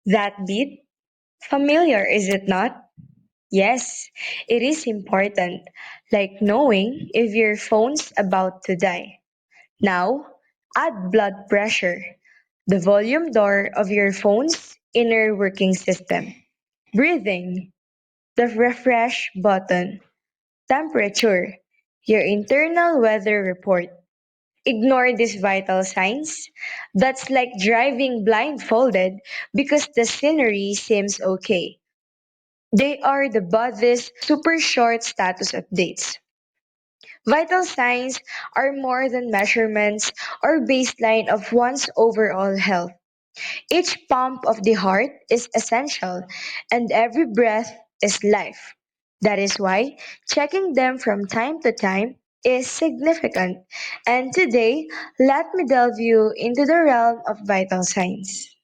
That beat? Familiar, is it not? Yes, it is important, like knowing if your phone's about to die. Now, add blood pressure, the volume door of your phone's inner working system. Breathing, the refresh button. Temperature, your internal weather report. Ignore these vital signs. That's like driving blindfolded because the scenery seems okay. They are the body's super short status updates. Vital signs are more than measurements or baseline of one's overall health. Each pump of the heart is essential, and every breath is life. That is why checking them from time to time is significant. And today, let me delve you into the realm of vital signs.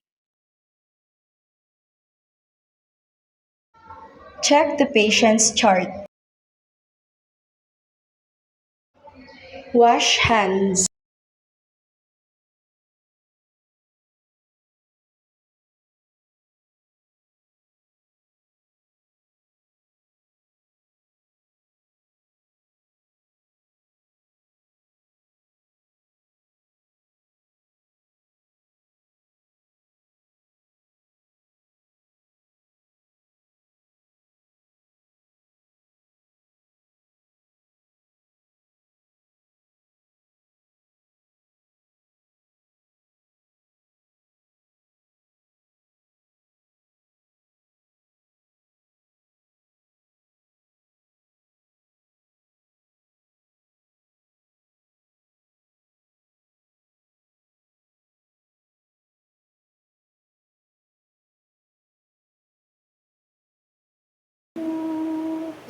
Check the patient's chart. Wash hands.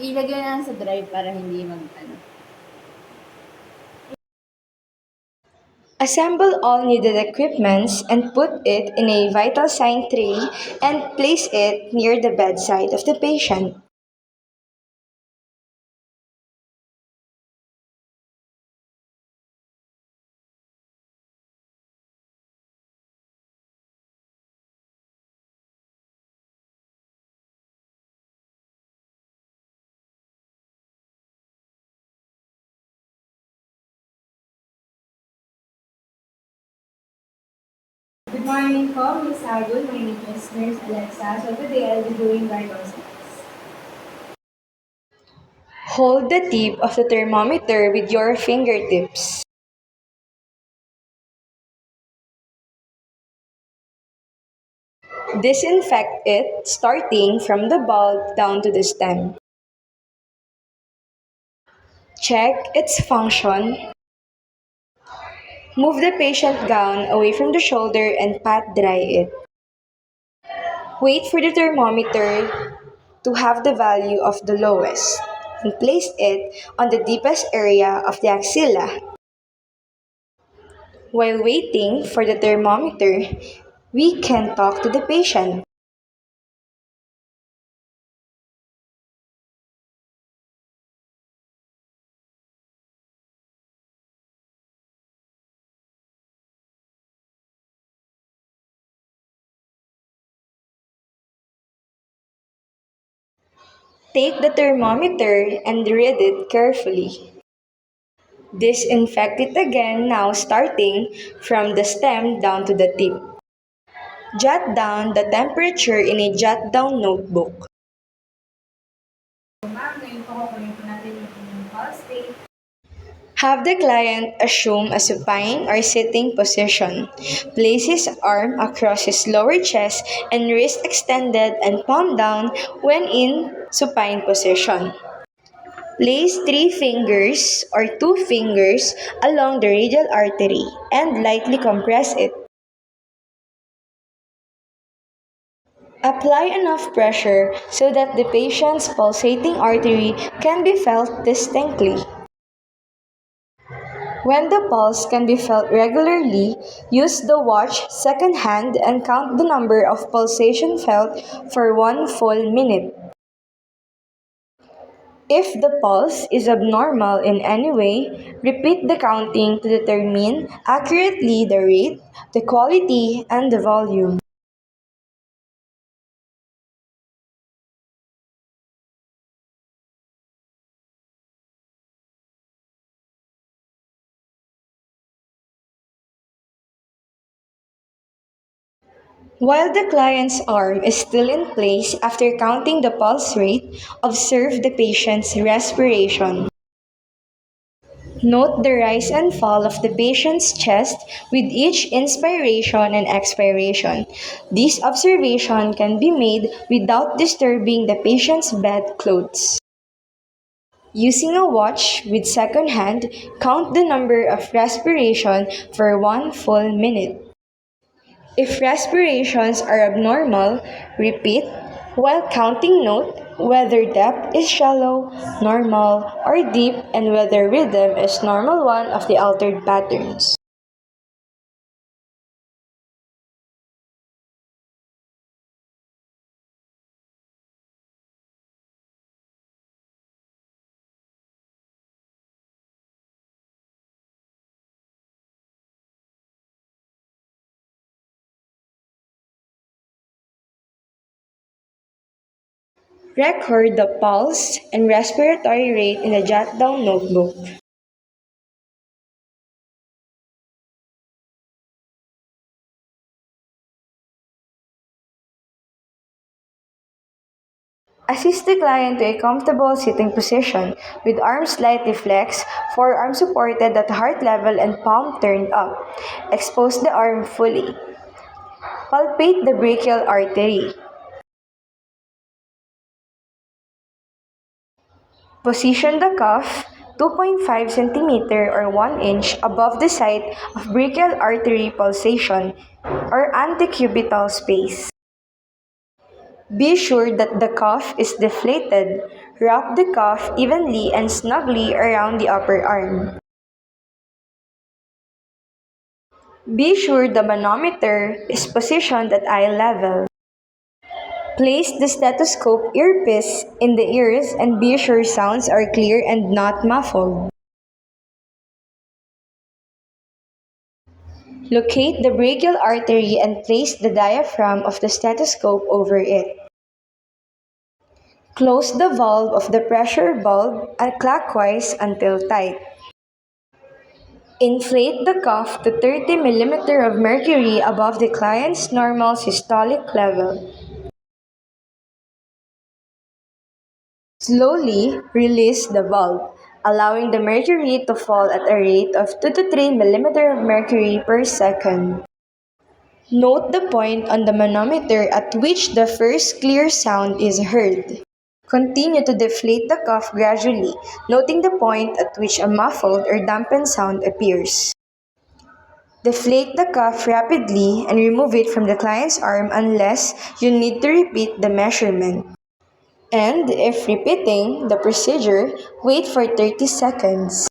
Ilagay na lang sa drive para hindi mag-ano. Assemble all needed equipments and put it in a vital sign tray and place it near the bedside of the patient. Good morning po, Miss Agul. My name is Nurse Alexa. So today I'll be doing vital signs. Hold the tip of the thermometer with your fingertips. Disinfect it starting from the bulb down to the stem. Check its function. Move the patient gown away from the shoulder and pat dry it. Wait for the thermometer to have the value of the lowest and place it on the deepest area of the axilla. While waiting for the thermometer, we can talk to the patient. Take the thermometer and read it carefully. Disinfect it again now starting from the stem down to the tip. Jot down the temperature in a jot down notebook. So ma'am, ngayon po kukunin po natin yung inyong pulse rate. Have the client assume a supine or sitting position. Place his arm across his lower chest and wrist extended and palm down when in supine position. Place three fingers or two fingers along the radial artery and lightly compress it. Apply enough pressure so that the patient's pulsating artery can be felt distinctly. When the pulse can be felt regularly, use the watch second hand and count the number of pulsation felt for 1 full minute. If the pulse is abnormal in any way, repeat the counting to determine accurately the rate, the quality, and the volume. While the client's arm is still in place after counting the pulse rate, observe the patient's respiration. Note the rise and fall of the patient's chest with each inspiration and expiration. This observation can be made without disturbing the patient's bedclothes. Using a watch with second hand, count the number of respiration for 1 full minute. If respirations are abnormal, repeat while counting. Note whether depth is shallow, normal, or deep, and whether rhythm is normal one of the altered patterns. Record the pulse and respiratory rate in a jot down notebook. Assist the client to a comfortable sitting position with arms slightly flexed, forearm supported at heart level and palm turned up. Expose the arm fully. Palpate the brachial artery. Position the cuff 2.5 cm or 1 inch above the site of brachial artery pulsation or antecubital space. Be sure that the cuff is deflated. Wrap the cuff evenly and snugly around the upper arm. Be sure the manometer is positioned at eye level. Place the stethoscope earpiece in the ears and be sure sounds are clear and not muffled. Locate the brachial artery and place the diaphragm of the stethoscope over it. Close the valve of the pressure bulb clockwise until tight. Inflate the cuff to 30 mm of mercury above the client's normal systolic level. Slowly release the valve, allowing the mercury to fall at a rate of 2 to 3 mm of mercury per second. Note the point on the manometer at which the first clear sound is heard. Continue to deflate the cuff gradually, noting the point at which a muffled or dampened sound appears. Deflate the cuff rapidly and remove it from the client's arm unless you need to repeat the measurement. And if repeating the procedure, wait for 30 seconds.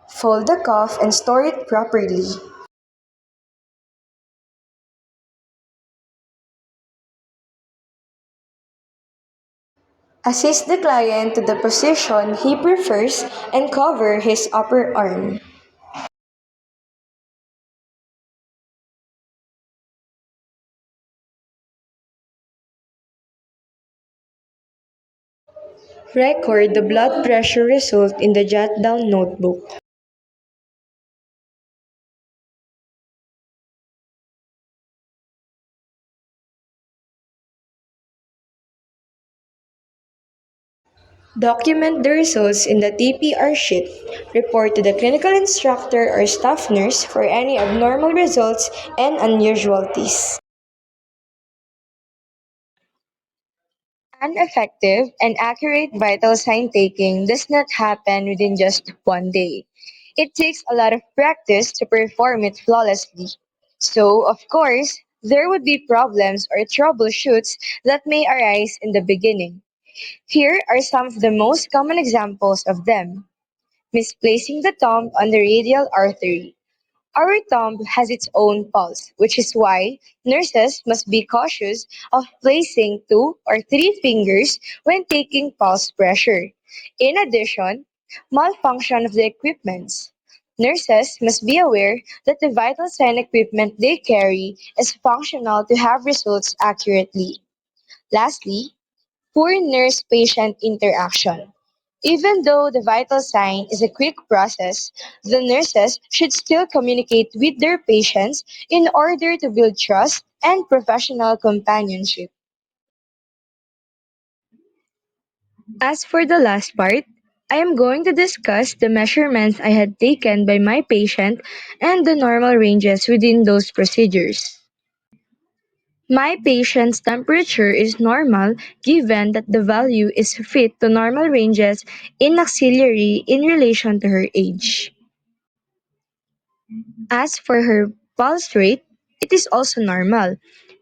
Fold the cuff and store it properly. Assist the client to the position he prefers and cover his upper arm. Record the blood pressure result in the jot down notebook. Document the results in the TPR sheet. Report to the clinical instructor or staff nurse for any abnormal results and unusualities. An effective and accurate vital sign taking does not happen within just one day. It takes a lot of practice to perform it flawlessly. So, of course, there would be problems or troubleshoots that may arise in the beginning. Here are some of the most common examples of them. Misplacing the thumb on the radial artery. Our thumb has its own pulse, which is why nurses must be cautious of placing 2 or 3 fingers when taking pulse pressure. In addition, malfunction of the equipments. Nurses must be aware that the vital sign equipment they carry is functional to have results accurately. Lastly, poor nurse-patient interaction. Even though the vital sign is a quick process, the nurses should still communicate with their patients in order to build trust and professional companionship. As for the last part, I am going to discuss the measurements I had taken by my patient and the normal ranges within those procedures. My patient's temperature is normal given that the value is fit to normal ranges in auxiliary in relation to her age. As for her pulse rate, it is also normal.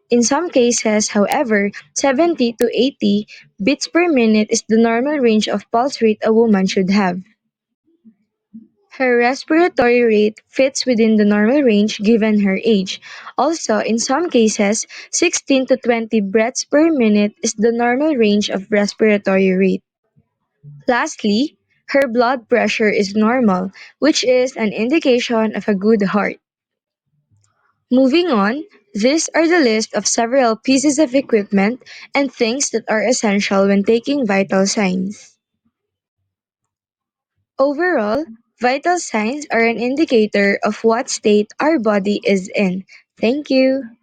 In some cases, however, 70 to 80 beats per minute is the normal range of pulse rate a woman should have. Her respiratory rate fits within the normal range given her age. Also, in some cases, 16 to 20 breaths per minute is the normal range of respiratory rate. Lastly, her blood pressure is normal, which is an indication of a good heart. Moving on, these are the list of several pieces of equipment and things that are essential when taking vital signs. Overall, vital signs are an indicator of what state our body is in. Thank you.